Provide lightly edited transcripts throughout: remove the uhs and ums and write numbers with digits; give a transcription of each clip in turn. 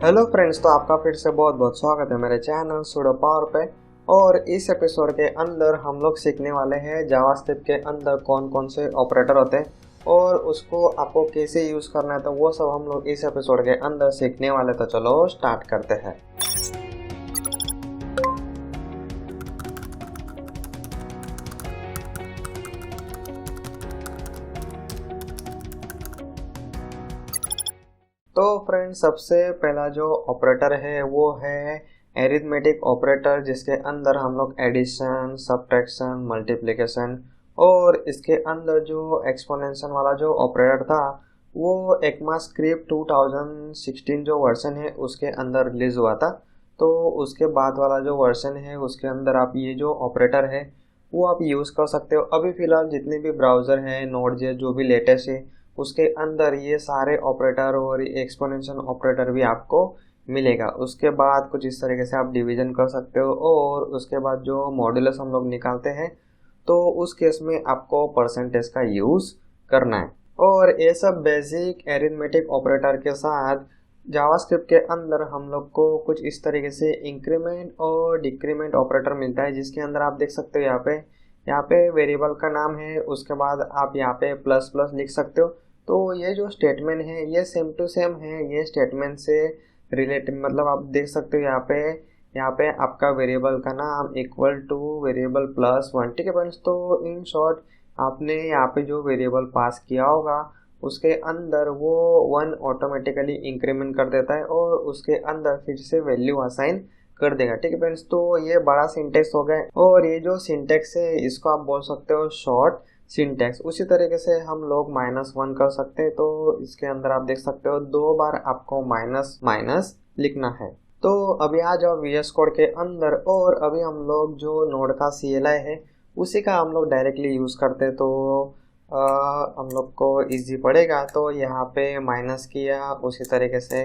Hello friends, तो आपका फिर से बहुत बहुत स्वागत है मेरे चैनल सुडो पावर पे। और इस एपिसोड के अंदर हम लोग सीखने वाले हैं जावास्क्रिप्ट के अंदर कौन कौन से ऑपरेटर होते हैं और उसको आपको कैसे यूज़ करना है, तो वो सब हम लोग इस एपिसोड के अंदर सीखने वाले। तो चलो स्टार्ट करते हैं। तो फ्रेंड्स, सबसे पहला जो ऑपरेटर है वो है एरिथमेटिक ऑपरेटर, जिसके अंदर हम लोग एडिशन, सब्ट्रैक्शन, मल्टीप्लिकेशन और इसके अंदर जो एक्सपोनेंशियल वाला जो ऑपरेटर था वो ECMAScript 2016 जो वर्जन है उसके अंदर रिलीज हुआ था। तो उसके बाद वाला जो वर्जन है उसके अंदर आप ये जो ऑपरेटर है वो आप यूज़ कर सकते हो। अभी फ़िलहाल जितने भी ब्राउज़र हैं, नोड.js जो भी लेटेस्ट है उसके अंदर ये सारे ऑपरेटर और एक्सपोनेंशियल ऑपरेटर भी आपको मिलेगा। उसके बाद कुछ इस तरीके से आप डिवीजन कर सकते हो और उसके बाद जो मॉड्यूलस हम लोग निकालते हैं तो उस केस में आपको परसेंटेज का यूज़ करना है। और ये सब बेसिक एरिथमेटिक ऑपरेटर के साथ जावास्क्रिप्ट के अंदर हम लोग को कुछ इस तरीके से इंक्रीमेंट और डिक्रीमेंट ऑपरेटर मिलता है, जिसके अंदर आप देख सकते हो यहाँ पे वेरिएबल का नाम है, उसके बाद आप यहाँ पे प्लस प्लस लिख सकते हो। तो ये जो स्टेटमेंट है ये सेम टू सेम है ये स्टेटमेंट से रिलेटेड, मतलब आप देख सकते हो यहाँ पे आपका वेरिएबल का नाम equal two variable plus one. ठीक है फ्रेंड्स, तो इन शॉर्ट आपने यहाँ पे जो वेरिएबल पास किया होगा उसके अंदर वो वन ऑटोमेटिकली इंक्रीमेंट कर देता है और उसके अंदर फिर से वैल्यू असाइन कर देगा। ठीक है फ्रेंड्स, तो ये बड़ा सिंटेक्स हो गया और ये जो सिंटेक्स है इसको आप बोल सकते हो शॉर्ट सिंटेक्स। उसी तरीके से हम लोग -1 कर सकते हैं। तो इसके अंदर आप देख सकते हो 2 बार आपको माइनस माइनस लिखना है। तो अभी आ जाओ VS कोड के अंदर और अभी हम लोग जो नोड का CLI है उसी का हम लोग डायरेक्टली यूज़ करते हैं। तो हम लोग को इजी पड़ेगा। तो यहाँ पे माइनस किया, उसी तरीके से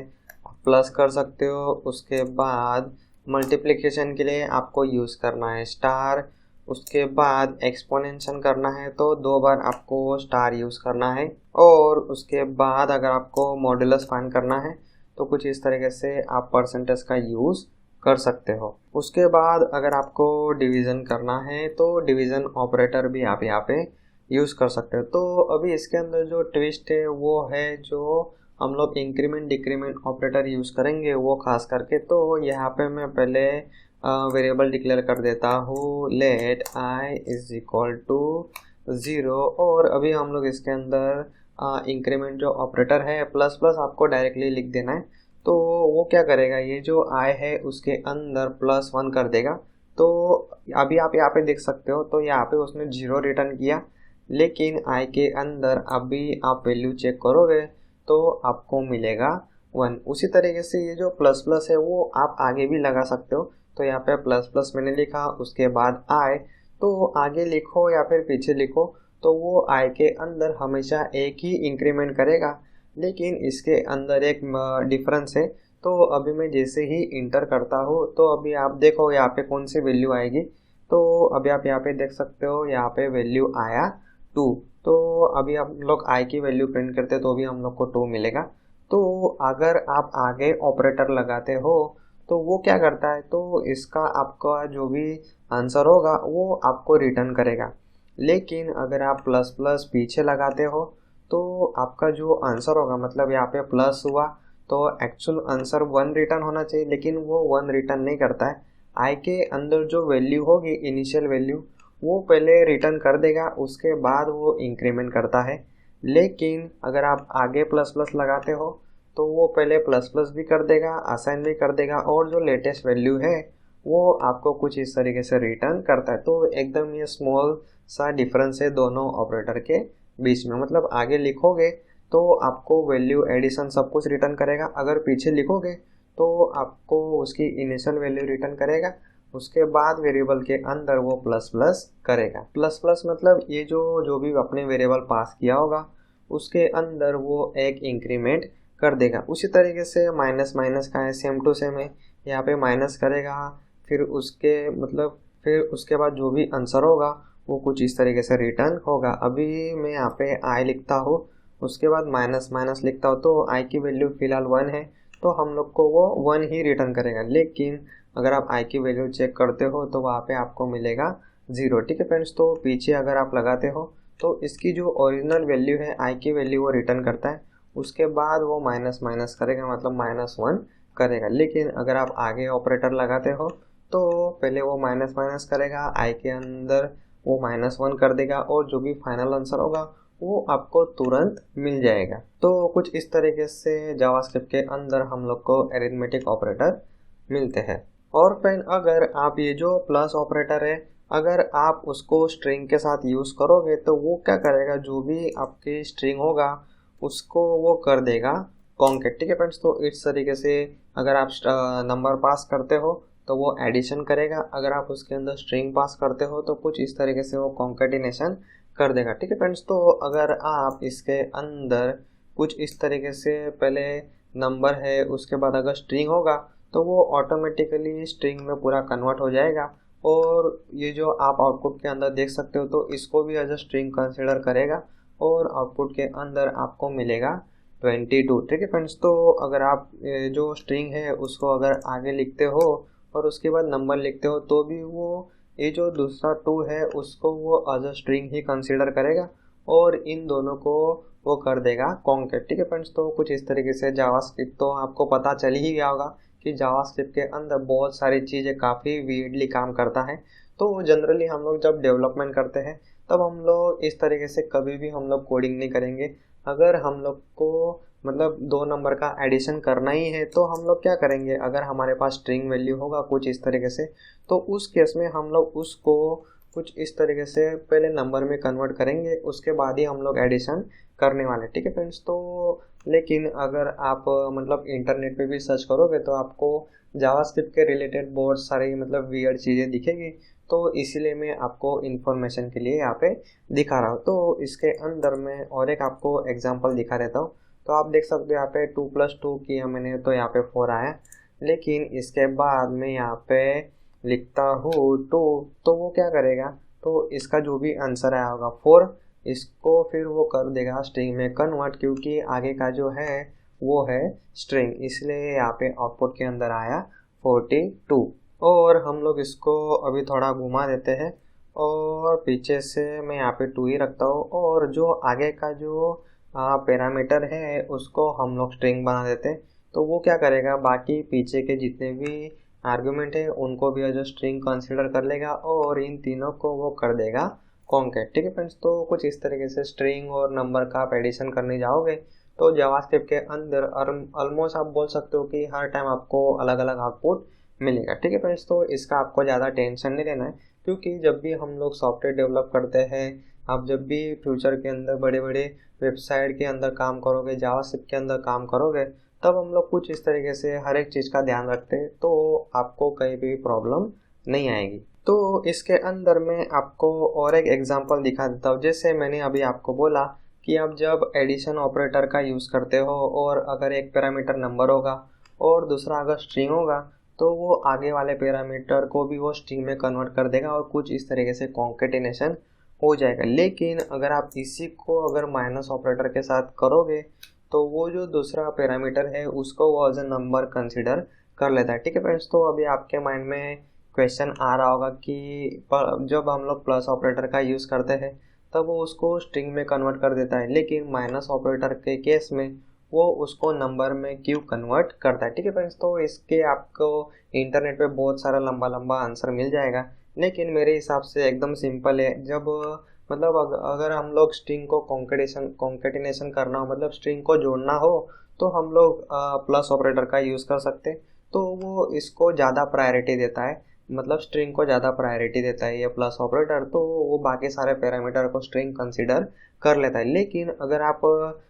प्लस कर सकते हो। उसके बाद मल्टीप्लिकेशन के लिए आपको यूज़ करना है स्टार। उसके बाद एक्सपोनेंशियल करना है तो 2 बार आपको स्टार यूज़ करना है। और उसके बाद अगर आपको मॉड्यूलस फाइंड करना है तो कुछ इस तरीके से आप परसेंटेज का यूज़ कर सकते हो। उसके बाद अगर आपको डिवीज़न करना है तो डिवीज़न ऑपरेटर भी आप यहाँ पे यूज़ कर सकते हो। तो अभी इसके अंदर जो ट्विस्ट है वो है जो हम लोग इंक्रीमेंट डिक्रीमेंट ऑपरेटर यूज़ करेंगे वो खास करके। तो यहाँ पे मैं पहले वेरिएबल डिक्लेयर कर देता हूँ let i is equal to 0। और अभी हम लोग इसके अंदर इंक्रीमेंट जो ऑपरेटर है प्लस प्लस आपको डायरेक्टली लिख देना है। तो वो क्या करेगा, ये जो i है उसके अंदर +1 कर देगा। तो अभी आप यहाँ पे देख सकते हो, तो यहाँ पे उसने 0 रिटर्न किया, लेकिन i के अंदर अभी आप वैल्यू चेक करोगे तो आपको मिलेगा 1। उसी तरीके से ये जो प्लस प्लस है वो आप आगे भी लगा सकते हो। तो यहाँ पे प्लस प्लस मैंने लिखा, उसके बाद i, तो आगे लिखो या फिर पीछे लिखो तो वो i के अंदर हमेशा एक ही इंक्रीमेंट करेगा। लेकिन इसके अंदर एक डिफरेंस है। तो अभी मैं जैसे ही इंटर करता हूँ तो अभी आप देखो यहाँ पे कौन सी वैल्यू आएगी। तो अभी आप यहाँ पे देख सकते हो यहाँ पे वैल्यू आया 2। तो अभी हम लोग i की वैल्यू प्रिंट करते तो भी हम लोग को 2 मिलेगा। तो अगर आप आगे ऑपरेटर लगाते हो तो वो क्या करता है, तो इसका आपका जो भी आंसर होगा वो आपको रिटर्न करेगा। लेकिन अगर आप प्लस प्लस पीछे लगाते हो तो आपका जो आंसर होगा, मतलब यहाँ पे प्लस हुआ तो एक्चुअल आंसर 1 रिटर्न होना चाहिए, लेकिन वो 1 रिटर्न नहीं करता है। i के अंदर जो वैल्यू होगी इनिशियल वैल्यू वो पहले रिटर्न कर देगा, उसके बाद वो इंक्रीमेंट करता है। लेकिन अगर आप आगे प्लस प्लस लगाते हो तो वो पहले प्लस प्लस भी कर देगा, असाइन भी कर देगा, और जो लेटेस्ट वैल्यू है वो आपको कुछ इस तरीके से रिटर्न करता है। तो एकदम ये स्मॉल सा डिफरेंस है दोनों ऑपरेटर के बीच में। मतलब आगे लिखोगे तो आपको वैल्यू एडिशन सब कुछ रिटर्न करेगा, अगर पीछे लिखोगे तो आपको उसकी इनिशियल वैल्यू रिटर्न करेगा, उसके बाद वेरिएबल के अंदर वो प्लस प्लस करेगा। प्लस प्लस मतलब ये जो भी अपने वेरिएबल पास किया होगा उसके अंदर वो एक इंक्रीमेंट कर देगा। उसी तरीके से माइनस माइनस का है, सेम टू सेम है, यहाँ पे माइनस करेगा, फिर उसके बाद जो भी आंसर होगा वो कुछ इस तरीके से रिटर्न होगा। अभी मैं यहाँ पे i लिखता हूँ, उसके बाद माइनस माइनस लिखता हूँ, तो i की वैल्यू फिलहाल 1 है तो हम लोग को वो 1 ही रिटर्न करेगा। लेकिन अगर आप आई की वैल्यू चेक करते हो तो वहाँ पे आपको मिलेगा 0। ठीक है फ्रेंड्स, तो पीछे अगर आप लगाते हो तो इसकी जो ओरिजिनल वैल्यू है आई की वैल्यू वो रिटर्न करता है, उसके बाद वो माइनस माइनस करेगा, मतलब -1 करेगा। लेकिन अगर आप आगे ऑपरेटर लगाते हो तो पहले वो माइनस माइनस करेगा, आई के अंदर वो -1 कर देगा और जो भी फाइनल आंसर होगा वो आपको तुरंत मिल जाएगा। तो कुछ इस तरीके से जावास्क्रिप्ट के अंदर हम लोग को अरिथमेटिक ऑपरेटर मिलते हैं। और फ्रेंड, अगर आप ये जो प्लस ऑपरेटर है अगर आप उसको स्ट्रिंग के साथ यूज़ करोगे तो वो क्या करेगा, जो भी आपकी स्ट्रिंग होगा उसको वो कर देगा कॉन्केट। ठीक है फ्रेंड्स, तो इस तरीके से अगर आप नंबर पास करते हो तो वो एडिशन करेगा, अगर आप उसके अंदर स्ट्रिंग पास करते हो तो कुछ इस तरीके से वो कॉन्केटिनेशन कर देगा। ठीक है फ्रेंड्स, तो अगर आप इसके अंदर कुछ इस तरीके से पहले नंबर है उसके बाद अगर स्ट्रिंग होगा तो वो ऑटोमेटिकली स्ट्रिंग में पूरा कन्वर्ट हो जाएगा। और ये जो आप आउटपुट के अंदर देख सकते हो तो इसको भी एज अ स्ट्रिंग कंसिडर करेगा और आउटपुट के अंदर आपको मिलेगा 22। ठीक है फ्रेंड्स, तो अगर आप जो स्ट्रिंग है उसको अगर आगे लिखते हो और उसके बाद नंबर लिखते हो तो भी वो ये जो दूसरा 2 है उसको वो एज अ स्ट्रिंग ही कंसीडर करेगा और इन दोनों को वो कर देगा कॉन्केट। ठीक है फ्रेंड्स, तो कुछ इस तरीके से जावास्क्रिप्ट तो आपको पता चल ही गया होगा कि जावास्क्रिप्ट के अंदर बहुत सारी चीज़ें काफ़ी वियर्डली काम करता है। तो जनरली हम लोग जब डेवलपमेंट करते हैं तब हम लोग इस तरीके से कभी भी हम लोग कोडिंग नहीं करेंगे। अगर हम लोग को मतलब 2 नंबर का एडिशन करना ही है तो हम लोग क्या करेंगे, अगर हमारे पास स्ट्रिंग वैल्यू होगा कुछ इस तरीके से तो उस केस में हम लोग उसको कुछ इस तरीके से पहले नंबर में कन्वर्ट करेंगे, उसके बाद ही हम लोग एडिशन करने वाले। ठीक है फ्रेंड्स, तो लेकिन अगर आप मतलब इंटरनेट पे भी सर्च करोगे तो आपको जावास्क्रिप्ट के रिलेटेड बहुत सारी मतलब वियर्ड चीज़ें दिखेगी, तो इसीलिए मैं आपको इन्फॉर्मेशन के लिए यहाँ पे दिखा रहा हूँ। तो इसके अंदर मैं और एक आपको एग्जांपल दिखा देता हूँ। तो आप देख सकते हो यहाँ पे 2 + 2 किया मैंने तो यहाँ पे 4 आया, लेकिन इसके बाद मैं यहाँ पे लिखता हूँ 2 तो वो क्या करेगा, तो इसका जो भी आंसर आया होगा 4 इसको फिर वो कर देगा स्ट्रिंग में कन्वर्ट, क्योंकि आगे का जो है वो है स्ट्रिंग, इसलिए यहाँ पे आउटपुट के अंदर आया 42। और हम लोग इसको अभी थोड़ा घुमा देते हैं और पीछे से मैं यहाँ पे 2 ही रखता हूँ और जो आगे का जो पैरामीटर है उसको हम लोग स्ट्रिंग बना देते हैं। तो वो क्या करेगा, बाकी पीछे के जितने भी आर्गुमेंट है उनको भी एज अ स्ट्रिंग कंसीडर कर लेगा और इन तीनों को वो कर देगा कॉन्केट। ठीक है फ्रेंड्स, तो कुछ इस तरीके से स्ट्रिंग और नंबर का आप एडिशन करने जाओगे तो जावास्क्रिप्ट के अंदर ऑलमोस्ट आप बोल सकते हो कि हर टाइम आपको अलग अलग आउटपुट मिलेगा। ठीक है फ्रेंड्स, तो इसका आपको ज़्यादा टेंशन नहीं लेना है, क्योंकि जब भी हम लोग सॉफ्टवेयर डेवलप करते हैं, आप जब भी फ्यूचर के अंदर बड़े बड़े वेबसाइट के अंदर काम करोगे, जावास्क्रिप्ट के अंदर काम करोगे, तब हम लोग कुछ इस तरीके से हर एक चीज़ का ध्यान रखते हैं तो आपको कहीं भी प्रॉब्लम नहीं आएगी। तो इसके अंदर मैं आपको और एक एग्जांपल दिखा देता हूँ। जैसे मैंने अभी आपको बोला कि आप जब एडिशन ऑपरेटर का यूज़ करते हो और अगर एक पैरामीटर नंबर होगा और दूसरा अगर स्ट्रिंग होगा तो वो आगे वाले पैरामीटर को भी वो स्ट्रिंग में कन्वर्ट कर देगा और कुछ इस तरीके से कॉन्केटिनेशन हो जाएगा। लेकिन अगर आप इसी को अगर माइनस ऑपरेटर के साथ करोगे तो वो जो दूसरा पैरामीटर है उसको वो एज अ नंबर कंसिडर कर लेता है। ठीक है फ्रेंड्स, तो अभी आपके माइंड में क्वेश्चन आ रहा होगा कि जब हम लोग प्लस ऑपरेटर का यूज़ करते हैं तब वो उसको स्ट्रिंग में कन्वर्ट कर देता है, लेकिन माइनस ऑपरेटर के केस में वो उसको नंबर में क्यों कन्वर्ट करता है। ठीक है फ्रेंड्स, तो इसके आपको इंटरनेट पे बहुत सारा लंबा लंबा आंसर मिल जाएगा, लेकिन मेरे हिसाब से एकदम सिंपल है। जब मतलब अगर हम लोग स्ट्रिंग को कॉन्केटिनेशन करना हो, मतलब स्ट्रिंग को जोड़ना हो, तो हम लोग प्लस ऑपरेटर का यूज़ कर सकते हैं। तो वो इसको ज़्यादा प्रायोरिटी देता है, मतलब स्ट्रिंग को ज़्यादा प्रायोरिटी देता है ये प्लस ऑपरेटर, तो वो बाकी सारे पैरामीटर को स्ट्रिंग कंसीडर कर लेता है। लेकिन अगर आप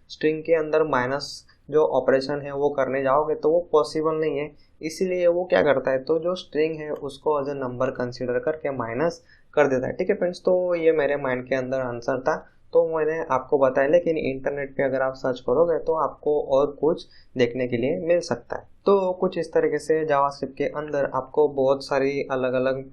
स्ट्रिंग के अंदर माइनस जो ऑपरेशन है वो करने जाओगे तो वो पॉसिबल नहीं है, इसीलिए वो क्या करता है, तो जो स्ट्रिंग है उसको एज अ नंबर कंसीडर करके माइनस कर देता है। ठीक है फ्रेंड्स, तो ये मेरे माइंड के अंदर आंसर था तो मैंने आपको बताया, लेकिन इंटरनेट पे अगर आप सर्च करोगे तो आपको और कुछ देखने के लिए मिल सकता है। तो कुछ इस तरीके से जावास्क्रिप्ट के अंदर आपको बहुत सारी अलग अलग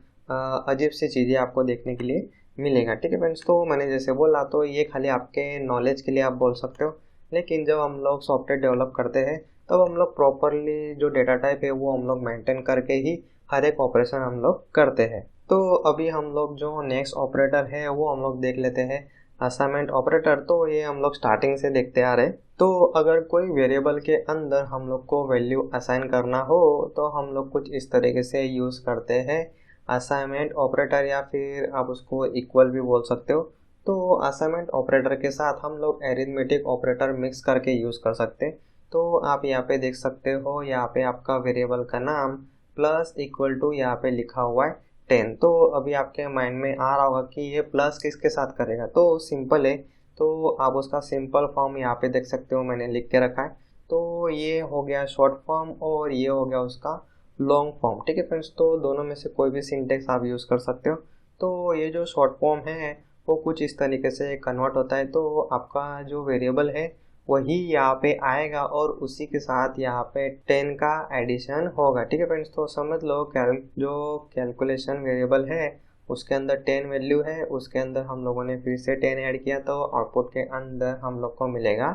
अजीब सी चीज़ें आपको देखने के लिए मिलेगा। ठीक है फ्रेंड्स, तो मैंने जैसे बोला तो ये खाली आपके नॉलेज के लिए आप बोल सकते हो, लेकिन जब हम लोग सॉफ्टवेयर डेवलप करते हैं तब हम लोग प्रॉपरली जो डेटा टाइप है वो हम लोग मेंटेन करके ही हर एक ऑपरेशन हम लोग करते हैं। तो अभी हम लोग जो नेक्स्ट ऑपरेटर है वो हम लोग देख लेते हैं, असाइनमेंट ऑपरेटर। तो ये हम लोग स्टार्टिंग से देखते आ रहे। तो अगर कोई वेरिएबल के अंदर हम लोग को वैल्यू असाइन करना हो तो हम लोग कुछ इस तरीके से यूज़ करते हैं असाइनमेंट ऑपरेटर, या फिर आप उसको इक्वल भी बोल सकते हो। तो असाइनमेंट ऑपरेटर के साथ हम लोग एरिथमेटिक ऑपरेटर मिक्स करके यूज़ कर सकते हैं। तो आप यहाँ पे देख सकते हो, यहाँ पे आपका वेरिएबल का नाम प्लस इक्वल टू यहाँ पे लिखा हुआ है 10। तो अभी आपके माइंड में आ रहा होगा कि ये प्लस किसके साथ करेगा, तो सिंपल है। तो आप उसका सिंपल फॉर्म यहाँ पे देख सकते हो, मैंने लिख के रखा है। तो ये हो गया शॉर्ट फॉर्म और ये हो गया उसका लॉन्ग फॉर्म। ठीक है फ्रेंड्स, तो दोनों में से कोई भी सिंटेक्स आप यूज़ कर सकते हो। तो ये जो शॉर्ट फॉर्म है वो कुछ इस तरीके से कन्वर्ट होता है। तो आपका जो वेरिएबल है वही यहाँ पे आएगा और उसी के साथ यहाँ पे 10 का एडिशन होगा। ठीक है फ्रेंड्स, तो समझ लो जो कैलकुलेशन वेरिएबल है उसके अंदर 10 वैल्यू है, उसके अंदर हम लोगों ने फिर से 10 ऐड किया तो आउटपुट के अंदर हम लोग को मिलेगा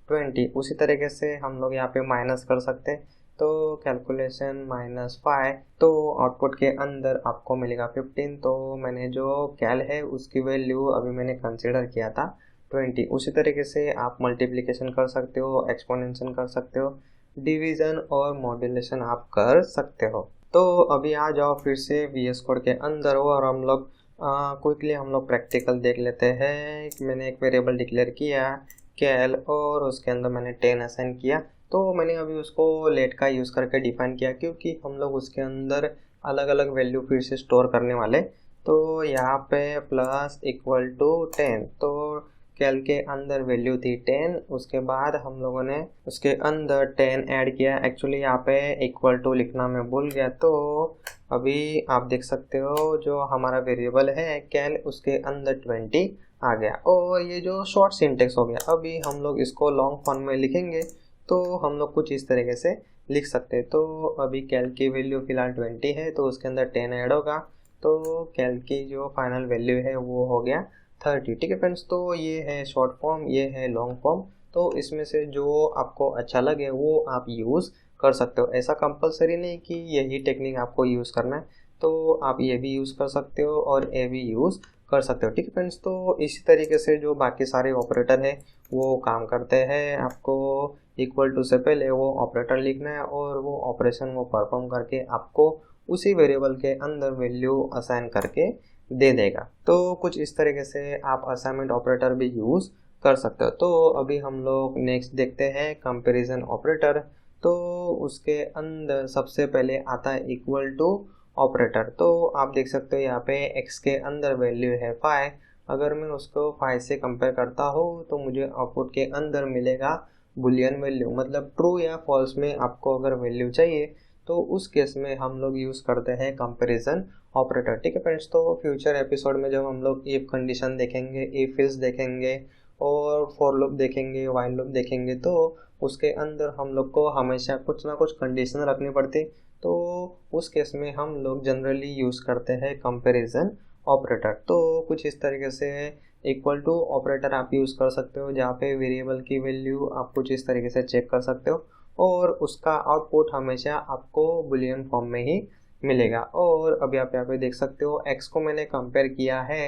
20। उसी तरीके से हम लोग यहाँ पे माइनस कर सकते हैं। तो कैलकुलेशन -5, तो आउटपुट के अंदर आपको मिलेगा 15। तो मैंने जो कैल है उसकी वैल्यू अभी मैंने कंसिडर किया था 20। उसी तरीके से आप मल्टीप्लिकेशन कर सकते हो, एक्सपोनेंशियल कर सकते हो, डिवीज़न और मॉड्यूलेशन आप कर सकते हो। तो अभी आ जाओ फिर से VS कोड के अंदर और हम लोग क्विकली हम लोग प्रैक्टिकल देख लेते हैं। मैंने एक वेरिएबल डिक्लेयर किया कैल और उसके अंदर मैंने 10 असाइन किया। तो मैंने अभी उसको लेट का यूज़ करके डिफाइन किया क्योंकि हम लोग उसके अंदर अलग अलग वैल्यू फिर से स्टोर करने वाले। तो यहाँ पे प्लस इक्वल टू 10, तो कैल के अंदर वैल्यू थी 10, उसके बाद हम लोगों ने उसके अंदर 10 ऐड किया। एक्चुअली यहाँ पे इक्वल टू लिखना मैं भूल गया। तो अभी आप देख सकते हो जो हमारा वेरिएबल है कैल उसके अंदर 20 आ गया और ये जो शॉर्ट सिंटेक्स हो गया। अभी हम लोग इसको लॉन्ग फॉर्म में लिखेंगे तो हम लोग कुछ इस तरीके से लिख सकते हैं। तो अभी कैल की वैल्यू फिलहाल 20 है तो उसके अंदर 10 ऐड होगा, तो कैल की जो फाइनल वैल्यू है वो हो गया 30। ठीक है फ्रेंड्स, तो ये है शॉर्ट फॉर्म, ये है लॉन्ग फॉर्म। तो इसमें से जो आपको अच्छा लगे वो आप यूज़ कर सकते हो। ऐसा कंपलसरी नहीं कि यही टेक्निक आपको यूज़ करना है, तो आप ये भी यूज़ कर सकते हो और ये भी यूज़ कर सकते हो। ठीक है फ्रेंड्स, तो इसी तरीके से जो बाकी सारे ऑपरेटर है वो काम करते हैं। आपको इक्वल टू से पहले वो ऑपरेटर लिखना है और वो ऑपरेशन वो परफॉर्म करके आपको उसी वेरिएबल के अंदर वैल्यू असाइन करके दे देगा। तो कुछ इस तरीके से आप असाइनमेंट ऑपरेटर भी यूज़ कर सकते हो। तो अभी हम लोग नेक्स्ट देखते हैं कंपैरिजन ऑपरेटर। तो उसके अंदर सबसे पहले आता है इक्वल टू ऑपरेटर। तो आप देख सकते हो यहाँ पे x के अंदर वैल्यू है 5। अगर मैं उसको 5 से कंपेयर करता हूँ तो मुझे आउटपुट के अंदर मिलेगा बुलियन वैल्यू, मतलब ट्रू या फॉल्स में आपको अगर वैल्यू चाहिए तो उस केस में हम लोग यूज़ करते हैं कंपैरिजन ऑपरेटर। ठीक है फ्रेंड्स, तो फ्यूचर एपिसोड में जब हम लोग इफ कंडीशन देखेंगे, इफ एल्स देखेंगे और फॉर लूप देखेंगे, व्हाइल लूप देखेंगे, तो उसके अंदर हम लोग को हमेशा कुछ ना कुछ कंडीशन रखनी पड़ती। तो उस केस में हम लोग जनरली यूज़ करते हैं कंपैरिजन ऑपरेटर। तो कुछ इस तरीके से इक्वल टू ऑपरेटर आप यूज़ कर सकते हो जहाँ पे वेरिएबल की वैल्यू आप कुछ इस तरीके से चेक कर सकते हो और उसका आउटपुट हमेशा आपको बुलियन फॉर्म में ही मिलेगा। और अभी आप यहाँ पे देख सकते हो x को मैंने कंपेयर किया है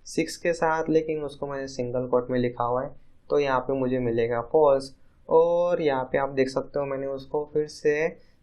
6 के साथ, लेकिन उसको मैंने सिंगल कोट में लिखा हुआ है तो यहाँ पे मुझे मिलेगा फॉल्स। और यहाँ पे आप देख सकते हो मैंने उसको फिर से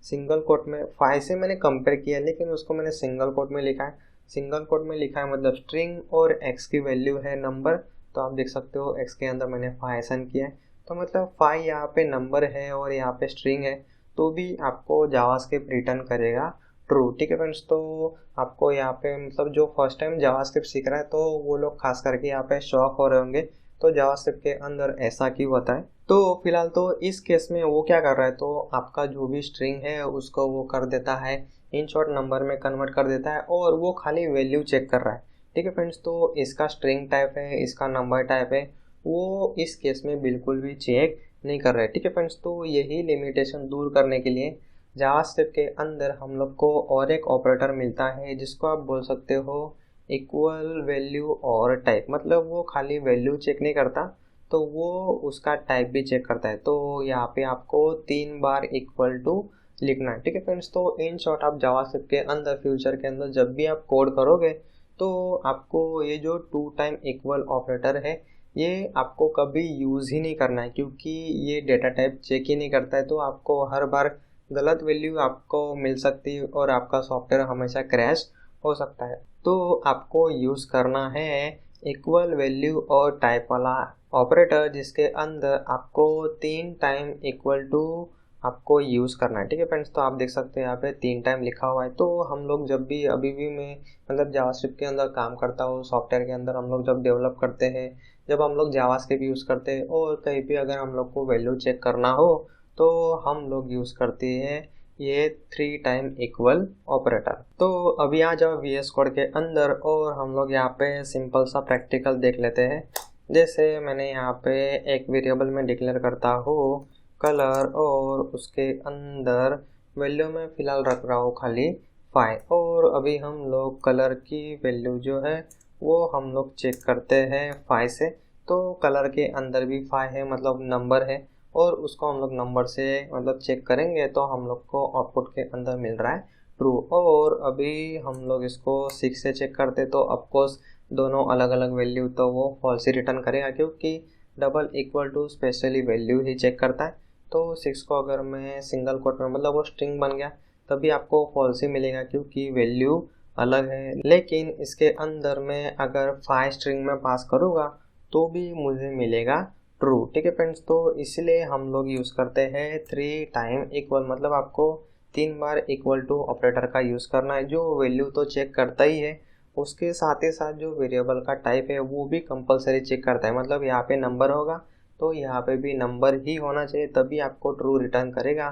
सिंगल कोट में 5 से मैंने कंपेयर किया लेकिन उसको मैंने सिंगल कोट में लिखा है। सिंगल कोट में लिखा है मतलब स्ट्रिंग और x की वैल्यू है नंबर। तो आप देख सकते हो x के अंदर मैंने 5 असाइन किया है, तो मतलब 5 यहाँ पे नंबर है और यहाँ पे स्ट्रिंग है, तो भी आपको जावास्क्रिप्ट रिटर्न करेगा ट्रू। ठीक है फ्रेंड्स, तो आपको यहाँ पे मतलब जो फर्स्ट टाइम जावास्क्रिप्ट सीख रहा है तो वो लोग खास करके यहाँ पे शॉक हो रहे होंगे तो जावास्क्रिप्ट के अंदर ऐसा क्यों होता है। तो फिलहाल तो इस केस में वो क्या कर रहा है, तो आपका जो भी स्ट्रिंग है उसको वो कर देता है इन शॉर्ट नंबर में कन्वर्ट कर देता है और वो खाली वैल्यू चेक कर रहा है। ठीक है फ्रेंड्स, तो इसका स्ट्रिंग टाइप है, इसका नंबर टाइप है, वो इस केस में बिल्कुल भी चेक नहीं कर रहे। ठीक है फ्रेंड्स, तो यही लिमिटेशन दूर करने के लिए जावास्क्रिप्ट के अंदर हम लोग को और एक ऑपरेटर मिलता है जिसको आप बोल सकते हो इक्वल वैल्यू और टाइप। मतलब वो खाली वैल्यू चेक नहीं करता, तो वो उसका टाइप भी चेक करता है। तो यहाँ पे आपको 3 बार इक्वल टू लिखना है, ठीक है फ्रेंड्स। तो इन शॉर्ट आप जावास्क्रिप्ट के अंदर फ्यूचर के अंदर जब भी आप कोड करोगे तो आपको ये जो 2 टाइम इक्वल ऑपरेटर है ये आपको कभी यूज़ ही नहीं करना है, क्योंकि ये डेटा टाइप चेक ही नहीं करता है। तो आपको हर बार गलत वैल्यू आपको मिल सकती है और आपका सॉफ्टवेयर हमेशा क्रैश हो सकता है। तो आपको यूज़ करना है इक्वल वैल्यू और टाइप वाला ऑपरेटर, जिसके अंदर आपको 3 टाइम इक्वल टू आपको यूज़ करना है, ठीक है फ्रेंड्स। तो आप देख सकते हैं यहाँ पे 3 टाइम लिखा हुआ है। तो हम लोग जब भी अभी भी मैं मतलब जावास्क्रिप्ट के अंदर काम करता हूँ, सॉफ्टवेयर के अंदर हम लोग जब डेवलप करते हैं, जब हम लोग जावास्क्रिप्ट यूज़ करते हैं और कहीं भी अगर हम लोग को वैल्यू चेक करना हो तो हम लोग यूज़ करते हैं ये 3 टाइम इक्वल ऑपरेटर। तो अभी आ जाओ VS कोड के अंदर और हम लोग यहाँ पे सिंपल सा प्रैक्टिकल देख लेते हैं। जैसे मैंने यहाँ पे एक वेरिएबल में डिक्लेयर करता हूँ कलर और उसके अंदर वैल्यू में फ़िलहाल रख रहा हूँ खाली 5। और अभी हम लोग कलर की वैल्यू जो है वो हम लोग चेक करते हैं 5 से। तो कलर के अंदर भी 5 है, मतलब नंबर है, और उसको हम लोग नंबर से मतलब चेक करेंगे तो हम लोग को आउटपुट के अंदर मिल रहा है ट्रू। और अभी हम लोग इसको 6 से चेक करते तो ऑफकोर्स दोनों अलग अलग वैल्यू तो वो फॉल्स ही रिटर्न करेगा, क्योंकि double equal to specially value ही चेक करता है। तो 6 को अगर मैं सिंगल कोट में मतलब वो स्ट्रिंग बन गया तभी आपको फॉल्स ही मिलेगा, क्योंकि वैल्यू अलग है। लेकिन इसके अंदर मैं अगर 5 स्ट्रिंग में पास करूँगा तो भी मुझे मिलेगा ट्रू, ठीक है फ्रेंड्स। तो इसलिए हम लोग यूज़ करते हैं 3 टाइम इक्वल, मतलब आपको 3 बार इक्वल टू ऑपरेटर का यूज़ करना है। जो वैल्यू तो चेक करता ही है, उसके साथ ही साथ जो वेरिएबल का टाइप है वो भी कंपलसरी चेक करता है। मतलब यहाँ पे नंबर होगा तो यहाँ पे भी नंबर ही होना चाहिए, तभी आपको ट्रू रिटर्न करेगा,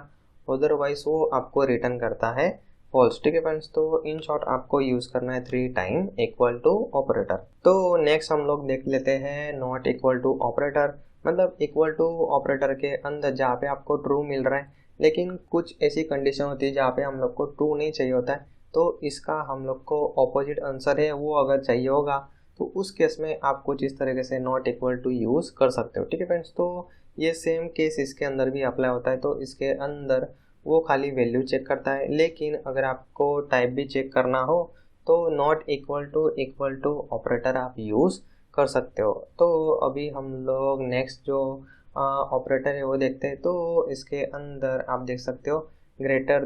अदरवाइज वो आपको रिटर्न करता है फॉल्स, ठीक है फ्रेंड्स। तो इन शॉर्ट आपको यूज़ करना है 3 टाइम इक्वल टू ऑपरेटर। तो नेक्स्ट हम लोग देख लेते हैं नॉट इक्वल टू ऑपरेटर। मतलब इक्वल टू ऑपरेटर के अंदर जहाँ पे आपको ट्रू मिल रहा है, लेकिन कुछ ऐसी कंडीशन होती है जहाँ पे हम लोग को ट्रू नहीं चाहिए होता है, तो इसका हम लोग को ऑपोजिट आंसर है वो अगर चाहिए होगा तो उस केस में आप कुछ इस तरीके से नॉट इक्वल टू यूज़ कर सकते हो, ठीक है फ्रेंड्स। तो ये सेम केस इसके अंदर भी अप्लाई होता है। तो इसके अंदर वो खाली वैल्यू चेक करता है, लेकिन अगर आपको टाइप भी चेक करना हो तो नॉट इक्वल टू ऑपरेटर आप यूज़ कर सकते हो। तो अभी हम लोग नेक्स्ट जो ऑपरेटर है वो देखते हैं। तो इसके अंदर आप देख सकते हो ग्रेटर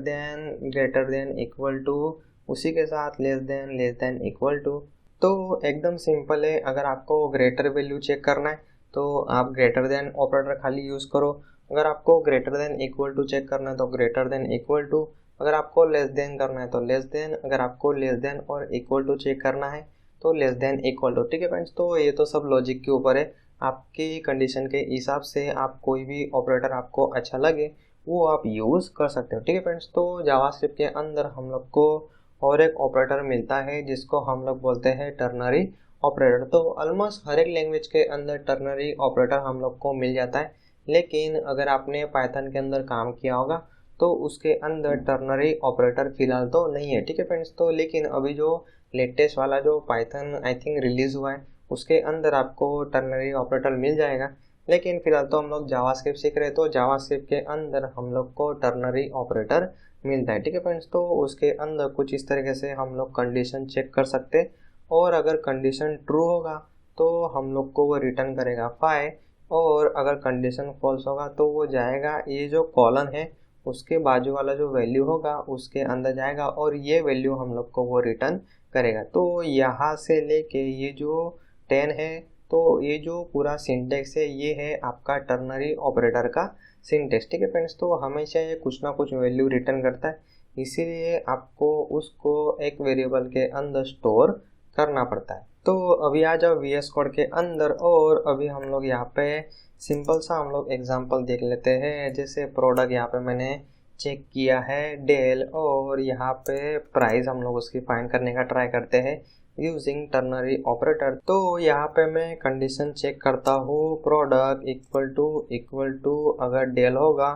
देन इक्वल टू, उसी के साथ लेस देन इक्वल टू। तो एकदम सिंपल है। अगर आपको ग्रेटर वैल्यू चेक करना है तो आप ग्रेटर देन ऑपरेटर खाली यूज़ करो। अगर आपको greater than equal to check करना है तो ग्रेटर देन इक्वल टू। अगर आपको लेस देन करना है तो लेस देन। अगर आपको लेस देन और इक्वल टू चेक करना है तो लेस देन इक्वल टू, ठीक है फ्रेंड्स। तो ये तो सब लॉजिक के ऊपर है, आपकी कंडीशन के हिसाब से आप कोई भी ऑपरेटर आपको अच्छा लगे वो आप यूज़ कर सकते हो, ठीक है फ्रेंड्स। तो जावास्क्रिप्ट के अंदर हम लोग को और एक ऑपरेटर मिलता है जिसको हम लोग बोलते हैं टर्नरी ऑपरेटर। तो ऑलमोस्ट हर एक लैंग्वेज के अंदर टर्नरी ऑपरेटर हम लोग को मिल जाता है, लेकिन अगर आपने पाइथन के अंदर काम किया होगा तो उसके अंदर टर्नरी ऑपरेटर फिलहाल तो नहीं है, ठीक है फ्रेंड्स। तो लेकिन अभी जो लेटेस्ट वाला जो पाइथन आई थिंक रिलीज़ हुआ है उसके अंदर आपको टर्नरी ऑपरेटर मिल जाएगा। लेकिन फिलहाल तो हम लोग जावास्क्रिप्ट सीख रहे हैं, तो जावास्क्रिप्ट के अंदर हम लोग को टर्नरी ऑपरेटर मिलता है, ठीक है फ्रेंड्स। तो उसके अंदर कुछ इस तरीके से हम लोग कंडीशन चेक कर सकते हैं, और अगर कंडीशन ट्रू होगा तो हम लोग को वो रिटर्न करेगा 5, और अगर कंडीशन फॉल्स होगा तो वो जाएगा ये जो कॉलन है उसके बाजू वाला जो वैल्यू होगा उसके अंदर जाएगा, और ये वैल्यू हम लोग को वो रिटर्न करेगा। तो यहाँ से लेके ये जो 10 है, तो ये जो पूरा सिंटेक्स है ये है आपका टर्नरी ऑपरेटर का सिंटेक्स, ठीक है फ्रेंड्स। तो हमेशा ये कुछ ना कुछ वैल्यू रिटर्न करता है, इसीलिए आपको उसको एक वेरिएबल के अंदर स्टोर करना पड़ता है। तो अभी आ जाओ VS कोड के अंदर, और अभी हम लोग यहाँ पे सिंपल सा हम लोग एग्जांपल देख लेते हैं। जैसे प्रोडक्ट यहाँ पे मैंने चेक किया है डेल, और यहाँ पे प्राइस हम लोग उसकी फाइंड करने का ट्राई करते हैं यूजिंग टर्नरी ऑपरेटर। तो यहाँ पे मैं कंडीशन चेक करता हूँ प्रोडक्ट इक्वल टू अगर डेल होगा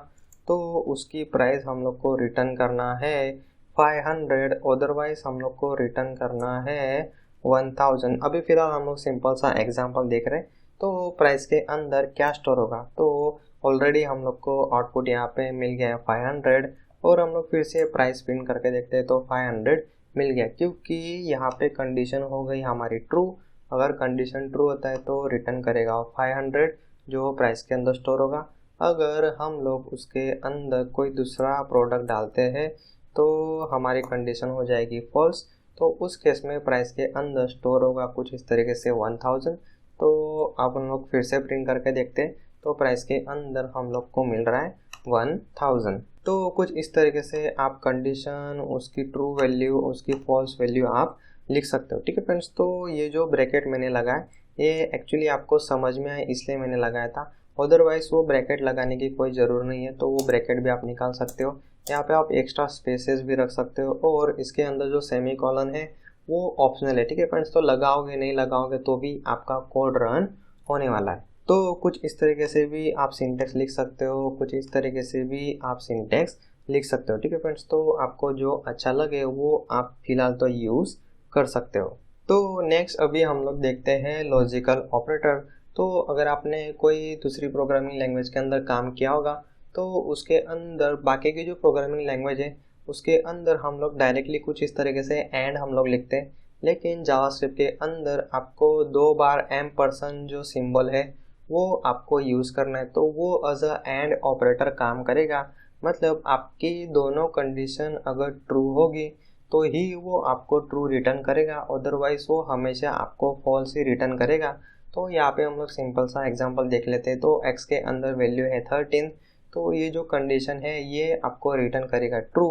तो उसकी प्राइस हम लोग को रिटर्न करना है 500, अदरवाइज हम लोग को रिटर्न करना है 1000। अभी फिलहाल हम लोग सिंपल सा एग्जांपल देख रहे हैं। तो प्राइस के अंदर क्या स्टोर होगा। तो ऑलरेडी हम लोग को आउटपुट यहाँ पे मिल गया 500 और हम लोग फिर से प्राइस प्रिंट करके देखते हैं तो 500 मिल गया, क्योंकि यहाँ पे कंडीशन हो गई हमारी ट्रू। अगर कंडीशन ट्रू होता है तो रिटर्न करेगा 500 जो प्राइस के अंदर स्टोर होगा। अगर हम लोग उसके अंदर कोई दूसरा प्रोडक्ट डालते हैं तो हमारी कंडीशन हो जाएगी फॉल्स। तो उस केस में प्राइस के अंदर स्टोर होगा कुछ इस तरीके से 1000। तो अब हम लोग फिर से प्रिंट करके देखते हैं तो प्राइस के अंदर हम लोग को मिल रहा है 1000। तो कुछ इस तरीके से आप कंडीशन, उसकी ट्रू वैल्यू, उसकी फॉल्स वैल्यू आप लिख सकते हो। ठीक है फ्रेंड्स, तो ये जो ब्रैकेट मैंने लगाया ये एक्चुअली आपको समझ में आए इसलिए मैंने लगाया था, अदरवाइज वो ब्रैकेट लगाने की कोई ज़रूर नहीं है। तो वो ब्रैकेट भी आप निकाल सकते हो। यहाँ पे आप एक्स्ट्रा स्पेसेस भी रख सकते हो और इसके अंदर जो सेमी कॉलन है वो ऑप्शनल है। ठीक है फ्रेंड्स, तो लगाओगे नहीं लगाओगे तो भी आपका कोड रन होने वाला है। तो कुछ इस तरीके से भी आप सिंटेक्स लिख सकते हो, कुछ इस तरीके से भी आप सिंटेक्स लिख सकते हो। ठीक है फ्रेंड्स, तो आपको जो अच्छा लगे वो आप फिलहाल तो यूज़ कर सकते हो। तो नेक्स्ट अभी हम लोग देखते हैं लॉजिकल ऑपरेटर। तो अगर आपने कोई दूसरी प्रोग्रामिंग लैंग्वेज के अंदर काम किया होगा तो उसके अंदर बाकी की जो प्रोग्रामिंग लैंग्वेज है उसके अंदर हम लोग डायरेक्टली कुछ इस तरीके से एंड हम लोग लिखते हैं, लेकिन जावास्क्रिप्ट के अंदर आपको 2 बार एम्परसेंड जो सिंबल है वो आपको यूज़ करना है। तो वो एज अ एंड ऑपरेटर काम करेगा, मतलब आपकी दोनों कंडीशन अगर ट्रू होगी तो ही वो आपको ट्रू रिटर्न करेगा, अदरवाइज वो हमेशा आपको फॉल्स ही रिटर्न करेगा। तो यहाँ पे हम लोग सिंपल सा एग्जांपल देख लेते हैं। तो x के अंदर वैल्यू है 13, तो ये जो कंडीशन है ये आपको रिटर्न करेगा ट्रू।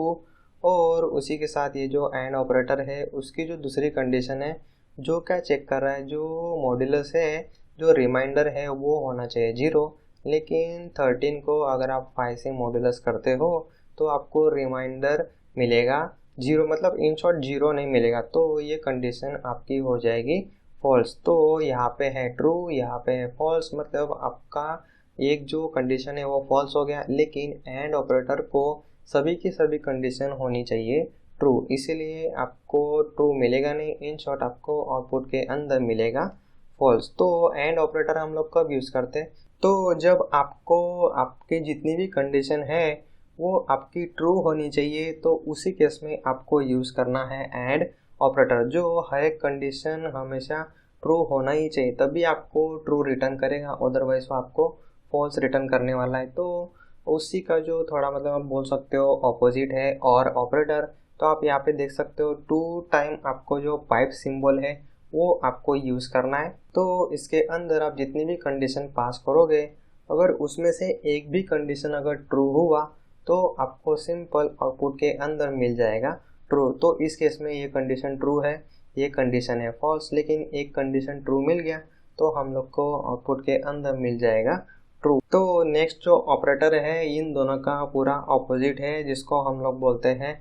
और उसी के साथ ये जो एंड ऑपरेटर है उसकी जो दूसरी कंडीशन है जो क्या चेक कर रहा है, जो मॉड्यूलस है, जो रिमाइंडर है वो होना चाहिए 0। लेकिन 13 को अगर आप 5 से मॉड्यूलस करते हो तो आपको रिमाइंडर मिलेगा 0, मतलब इन शॉर्ट 0 नहीं मिलेगा। तो ये कंडीशन आपकी हो जाएगी फॉल्स। तो यहाँ पे है ट्रू, यहाँ पे है फॉल्स, मतलब आपका एक जो कंडीशन है वो फॉल्स हो गया, लेकिन एंड ऑपरेटर को सभी की सभी कंडीशन होनी चाहिए ट्रू, इसीलिए आपको ट्रू मिलेगा नहीं। इन शॉर्ट आपको आउटपुट के अंदर मिलेगा फॉल्स। तो एंड ऑपरेटर हम लोग कब यूज़ करते हैं, तो जब आपको आपकी जितनी भी कंडीशन है वो आपकी ट्रू होनी चाहिए, तो उसी केस में आपको यूज़ करना है एंड ऑपरेटर, जो हर एक कंडीशन हमेशा ट्रू होना ही चाहिए, तभी आपको ट्रू रिटर्न करेगा, अदरवाइज वो आपको फॉल्स रिटर्न करने वाला है। तो उसी का जो थोड़ा मतलब आप बोल सकते हो ऑपोजिट है और ऑपरेटर। तो आप यहाँ पे देख सकते हो 2 टाइम आपको जो पाइप सिंबल है वो आपको यूज़ करना है। तो इसके अंदर आप जितनी भी कंडीशन पास करोगे, अगर उसमें से एक भी कंडीशन अगर ट्रू हुआ तो आपको सिंपल आउटपुट के अंदर मिल जाएगा ट्रू। तो इस केस में ये कंडीशन ट्रू है, ये कंडीशन है फॉल्स, लेकिन एक कंडीशन ट्रू मिल गया तो हम लोग को आउटपुट के अंदर मिल जाएगा ट्रू। तो नेक्स्ट जो ऑपरेटर है इन दोनों का पूरा ऑपोजिट है, जिसको हम लोग बोलते हैं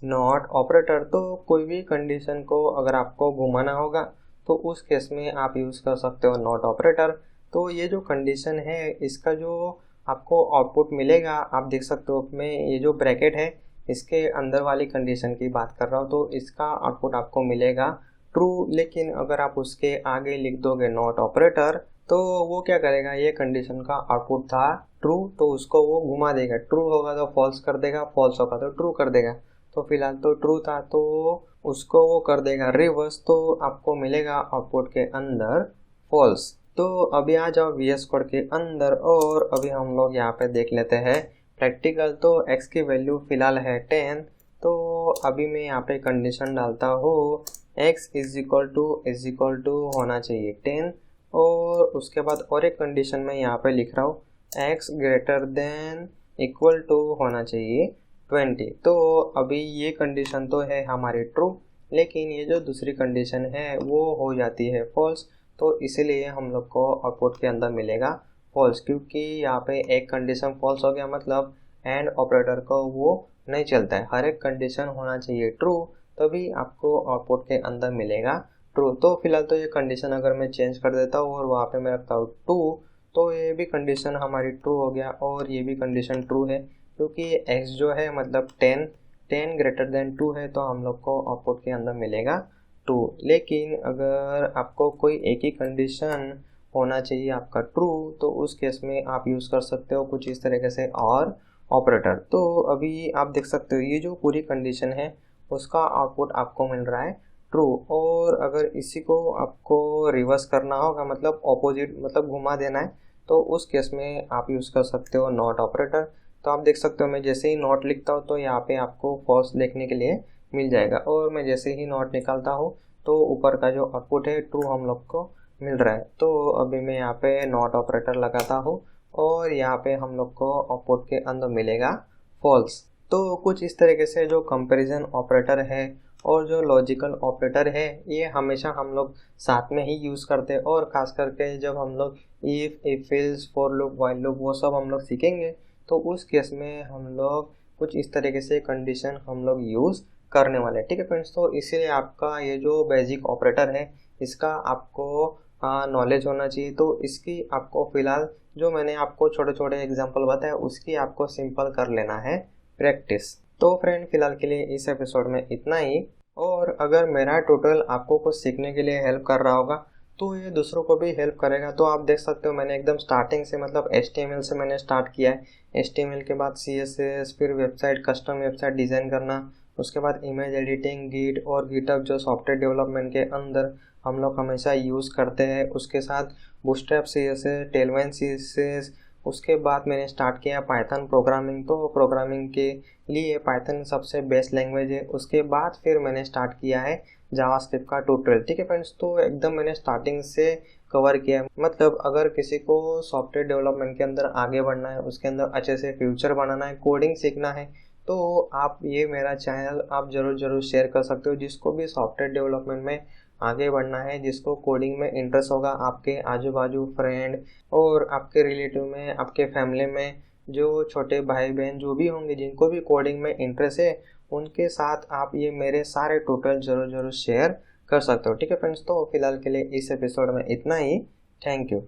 नॉट ऑपरेटर। तो कोई भी कंडीशन को अगर आपको घुमाना होगा तो उस केस में आप यूज़ कर सकते हो नॉट ऑपरेटर। तो ये जो कंडीशन है इसका जो आपको आउटपुट मिलेगा, आप देख सकते हो में ये जो ब्रैकेट है इसके अंदर वाली कंडीशन की बात कर रहा हूँ, तो इसका आउटपुट आपको मिलेगा ट्रू। लेकिन अगर आप उसके आगे लिख दोगे नॉट ऑपरेटर तो वो क्या करेगा, ये कंडीशन का आउटपुट था ट्रू तो उसको वो घुमा देगा, ट्रू होगा तो फॉल्स कर देगा, फॉल्स होगा तो ट्रू कर देगा। तो फिलहाल तो ट्रू था तो उसको वो कर देगा रिवर्स, तो आपको मिलेगा आउटपुट के अंदर फॉल्स। तो अभी आ जाओ VS कोड के अंदर और अभी हम लोग यहाँ पे देख लेते हैं प्रैक्टिकल। तो x की वैल्यू फ़िलहाल है 10, तो अभी मैं यहाँ पे कंडीशन डालता हूँ x इज इक्वल टू होना चाहिए 10, और उसके बाद और एक कंडीशन में यहाँ पे लिख रहा हूँ x greater than equal to होना चाहिए 20। तो अभी ये कंडीशन तो है हमारी ट्रू, लेकिन ये जो दूसरी कंडीशन है वो हो जाती है फॉल्स। तो इसीलिए हम लोग को आउटपुट के अंदर मिलेगा फॉल्स, क्योंकि यहाँ पे एक कंडीशन फॉल्स हो गया, मतलब एंड ऑपरेटर को वो नहीं चलता है, हर एक कंडीशन होना चाहिए ट्रू, तभी आपको आउटपुट के अंदर मिलेगा ट्रू। तो फिलहाल तो ये कंडीशन अगर मैं चेंज कर देता हूँ और वहाँ पे मैं रखता हूँ 2, तो ये भी कंडीशन हमारी ट्रू हो गया और ये भी कंडीशन ट्रू है, क्योंकि x जो है मतलब 10 ग्रेटर देन 2 है, तो हम लोग को आउटपुट के अंदर मिलेगा 2। लेकिन अगर आपको कोई एक ही कंडीशन होना चाहिए आपका ट्रू, तो उस केस में आप यूज़ कर सकते हो कुछ इस तरीके से और ऑपरेटर। तो अभी आप देख सकते हो ये जो पूरी कंडीशन है उसका आउटपुट आपको मिल रहा है ट्रू। और अगर इसी को आपको रिवर्स करना होगा, मतलब ऑपोजिट, मतलब घुमा देना है, तो उस केस में आप यूज़ कर सकते हो नॉट ऑपरेटर। तो आप देख सकते हो मैं जैसे ही नॉट लिखता हूँ तो यहाँ पे आपको फॉल्स देखने के लिए मिल जाएगा, और मैं जैसे ही नॉट निकालता हूँ तो ऊपर का जो आउटपुट है ट्रू हम लोग को मिल रहा है। तो अभी मैं यहाँ पे नॉट ऑपरेटर लगाता हूँ और यहाँ पे हम लोग को आउटपुट के अंदर मिलेगा फॉल्स। तो कुछ इस तरीके से जो कंपैरिजन ऑपरेटर है और जो लॉजिकल ऑपरेटर है ये हमेशा हम लोग साथ में ही यूज़ करते हैं, और ख़ास करके जब हम लोग if else for loop while loop वो सब हम लोग सीखेंगे तो उस केस में हम लोग कुछ इस तरीके से कंडीशन हम लोग यूज़ करने वाले हैं। ठीक है फ्रेंड्स, तो इसीलिए आपका ये जो बेसिक ऑपरेटर है इसका आपको नॉलेज होना चाहिए। तो इसकी आपको फ़िलहाल जो मैंने आपको छोटे छोटे एग्जांपल बताया उसकी आपको सिंपल कर लेना है प्रैक्टिस। तो फ्रेंड फ़िलहाल के लिए इस एपिसोड में इतना ही, और अगर मेरा ट्यूटोरियल आपको कुछ सीखने के लिए हेल्प कर रहा होगा तो ये दूसरों को भी हेल्प करेगा। तो आप देख सकते हो मैंने एकदम स्टार्टिंग से, मतलब HTML से मैंने स्टार्ट किया है। HTML के बाद CSS, फिर वेबसाइट, कस्टम वेबसाइट डिज़ाइन करना, उसके बाद इमेज एडिटिंग, गिट और गिटहब जो सॉफ्टवेयर डेवलपमेंट के अंदर हम लोग हमेशा यूज़ करते हैं, उसके साथ बूटस्ट्रैप CSS, टेलवाइन CSS। उसके बाद मैंने स्टार्ट किया पाइथन प्रोग्रामिंग, तो प्रोग्रामिंग के लिए पाइथन सबसे बेस्ट लैंग्वेज है। उसके बाद फिर मैंने स्टार्ट किया है जावास्क्रिप्ट का ट्यूटोरियल। ठीक है फ्रेंड्स, तो एकदम मैंने स्टार्टिंग से कवर किया है। मतलब अगर किसी को सॉफ्टवेयर डेवलपमेंट के अंदर आगे बढ़ना है, उसके अंदर अच्छे से फ्यूचर बनाना है, कोडिंग सीखना है, तो आप ये मेरा चैनल आप ज़रूर शेयर कर सकते हो। जिसको भी सॉफ्टवेयर डेवलपमेंट में आगे बढ़ना है, जिसको कोडिंग में इंटरेस्ट होगा, आपके आजू बाजू फ्रेंड और आपके रिलेटिव में, आपके फैमिली में जो छोटे भाई बहन जो भी होंगे जिनको भी कोडिंग में इंटरेस्ट है, उनके साथ आप ये मेरे सारे ट्यूटोरियल ज़रूर शेयर कर सकते हो। ठीक है फ्रेंड्स, तो फिलहाल के लिए इस एपिसोड में इतना ही। Thank you.